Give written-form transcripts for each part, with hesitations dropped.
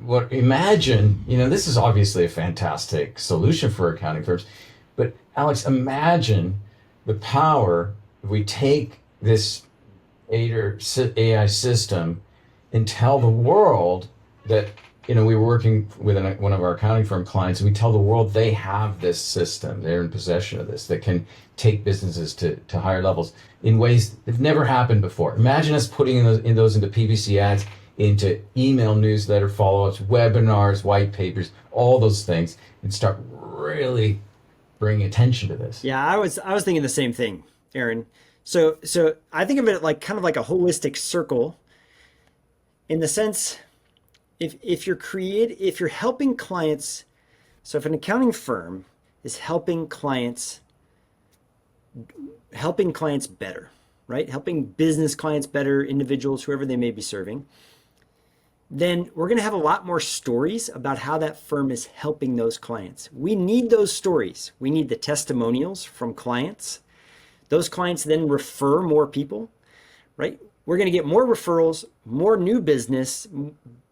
what imagine, this is obviously a fantastic solution for accounting firms, but Alex, imagine the power if we take this AI system and tell the world that, we were working with one of our accounting firm clients, and we tell the world they have this system, they're in possession of this, that can take businesses to higher levels in ways that have never happened before. Imagine us putting those into PPC ads, into email newsletter follow-ups, webinars, white papers, all those things, and start really bringing attention to this. Yeah, I was thinking the same thing, Aaron. So I think of it like kind of like a holistic circle in the sense if you're helping clients, so if an accounting firm is helping clients better, right? Helping business clients better, individuals, whoever they may be serving, then we're going to have a lot more stories about how that firm is helping those clients. We need those stories. We need the testimonials from clients. Those clients then refer more people, right? We're going to get more referrals, more new business.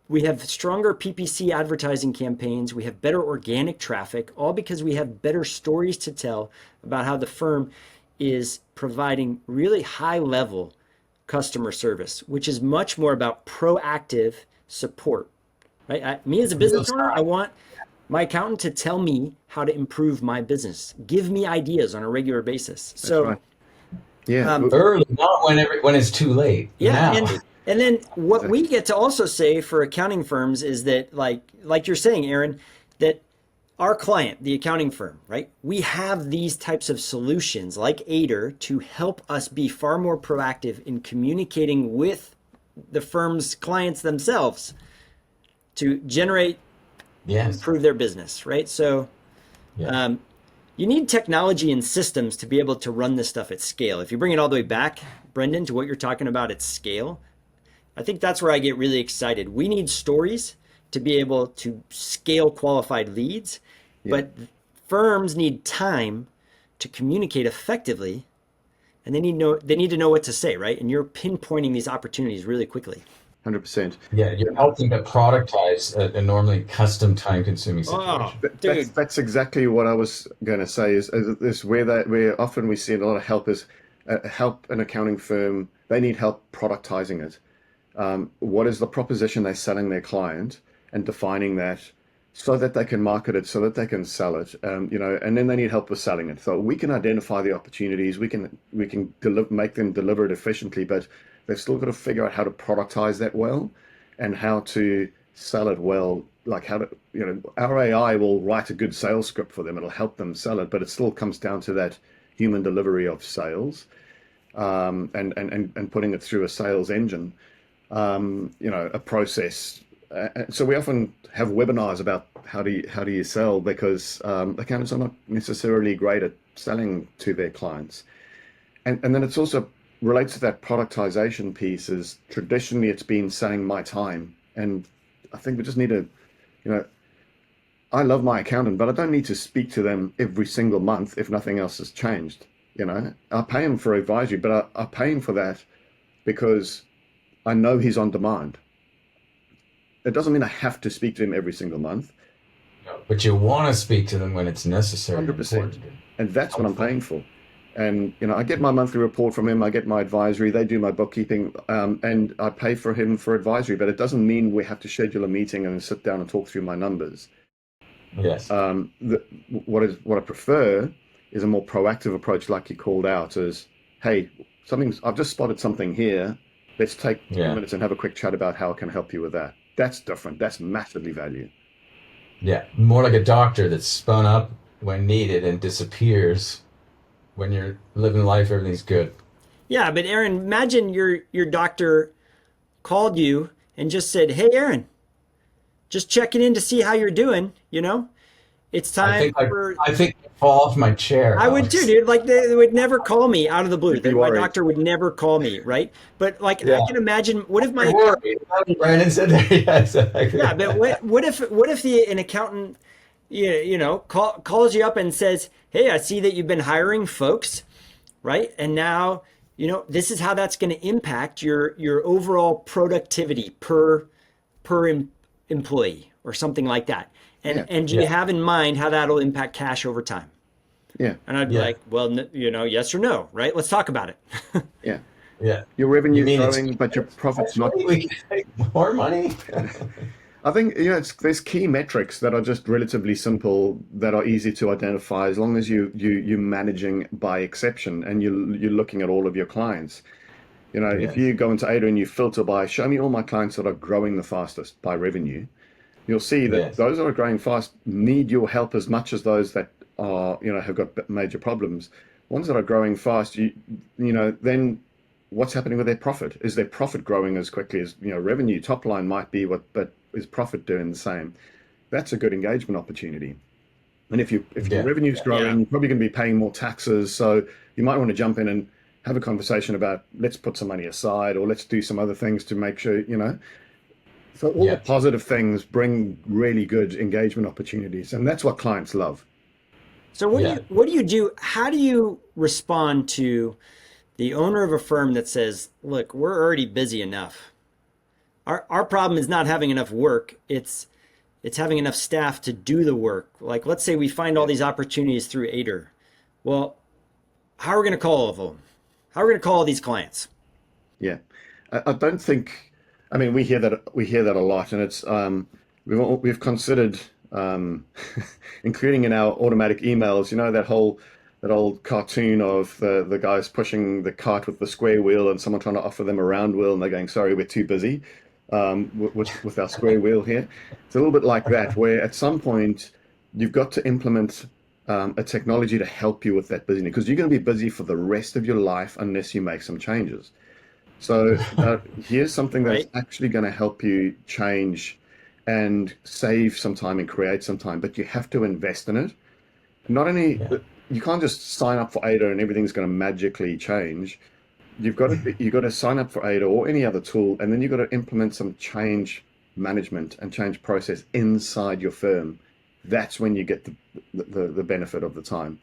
We have stronger PPC advertising campaigns. We have better organic traffic, all because we have better stories to tell about how the firm is providing really high level customer service, which is much more about proactive support, right? Me as a business owner, I want my accountant to tell me how to improve my business, give me ideas on a regular basis. That's So, right. Yeah. Early, not when it's too late. yeah, Now. and then what we get to also say for accounting firms is that, like you're saying, Aaron, that our client, the accounting firm, right? We have these types of solutions like Aider to help us be far more proactive in communicating with the firm's clients themselves to generate, Yes. improve their business, right? So Yeah. you need technology and systems to be able to run this stuff at scale. If you bring it all the way back, Brendan, to what you're talking about at scale, I think that's where I get really excited. We need stories to be able to scale qualified leads, but firms need time to communicate effectively, and they need to know what to say, right? And you're pinpointing these opportunities really quickly. 100%. Yeah, you're helping to productize a normally custom time-consuming Oh, situation. dude. That's exactly what I was going to say. Is where often we see a lot of help is help an accounting firm. They need help productizing it. What is the proposition they're selling their client, and defining that so that they can market it, so that they can sell it. And then they need help with selling it. So we can identify the opportunities. We can make them deliver it efficiently, but they've still got to figure out how to productize that well, and how to sell it well. Like how to, our AI will write a good sales script for them. It'll help them sell it, but it still comes down to that human delivery of sales, and putting it through a sales engine, a process. So we often have webinars about how do you sell, because accountants are not necessarily great at selling to their clients. And then it's also relates to that productization piece. Is traditionally it's been selling my time, and I think we just need to, I love my accountant, but I don't need to speak to them every single month if nothing else has changed. I pay him for advisory, but I pay him for that because I know he's on demand. It doesn't mean I have to speak to him every single month. But you want to speak to them when it's necessary. 100%. And that's what I'm paying for. And, I get my monthly report from him. I get my advisory. They do my bookkeeping, and I pay for him for advisory. But it doesn't mean we have to schedule a meeting and sit down and talk through my numbers. Yes. What I prefer is a more proactive approach, like you called out, is, hey, I've just spotted something here. Let's take 10 minutes and have a quick chat about how I can help you with that. That's different. That's massively value. Yeah, more like a doctor that's spun up when needed and disappears when you're living life, everything's good. Yeah, but Aaron, imagine your doctor called you and just said, "Hey, Aaron, just checking in to see how you're doing. It's time for." I think I'd fall off my chair. I would too, dude. Like they would never call me out of the blue. You'd be My worried. doctor would never call me, right? But I can imagine, what if my Worried. Brandon said that. Yeah, exactly. yeah, but what if an accountant calls you up and says, "Hey, I see that you've been hiring folks, right? And now this is how that's going to impact your overall productivity per employee or something like that. And Yeah. and do you have in mind how that'll impact cash over time? Yeah. And I'd be Yeah. like, well, yes or no, right? Let's talk about it. Yeah. Yeah. Your You revenue's mean it's growing, but your profit's not. actually we can make more money? I think there's key metrics that are just relatively simple that are easy to identify as long as you're managing by exception and you're looking at all of your clients. If Yes. you go into Ada and you filter by show me all my clients that are growing the fastest by revenue, you'll see that Yes. those that are growing fast need your help as much as those that are have got major problems. Ones that are growing fast, then what's happening with their profit? Is their profit growing as quickly as revenue? Top line might be but is profit doing the same? That's a good engagement opportunity. And if your Yeah. revenue's Yeah. growing, you're probably going to be paying more taxes. So you might want to jump in and have a conversation about let's put some money aside or let's do some other things to make sure. So all the Yeah. positive things bring really good engagement opportunities, and that's what clients love. So what Yeah. do you do? How do you respond to the owner of a firm that says, look, we're already busy enough. Our problem is not having enough work. It's having enough staff to do the work. Like, let's say we find all these opportunities through Ader. Well, how are we going to call all of them? How are we going to call all these clients? Yeah, I don't think. I mean, we hear that a lot, and it's we've considered including in our automatic emails. That old cartoon of the guys pushing the cart with the square wheel and someone trying to offer them a round wheel, and they're going, "Sorry, we're too busy with our square wheel here." It's a little bit like that, where at some point you've got to implement a technology to help you with that busyness because you're going to be busy for the rest of your life unless you make some changes. So here's something that's Right? actually going to help you change and save some time and create some time, but you have to invest in it. Not only Yeah. you can't just sign up for Ada and everything's going to magically change. You've got to sign up for Ada or any other tool, and then you've got to implement some change management and change process inside your firm. That's when you get the benefit of the time.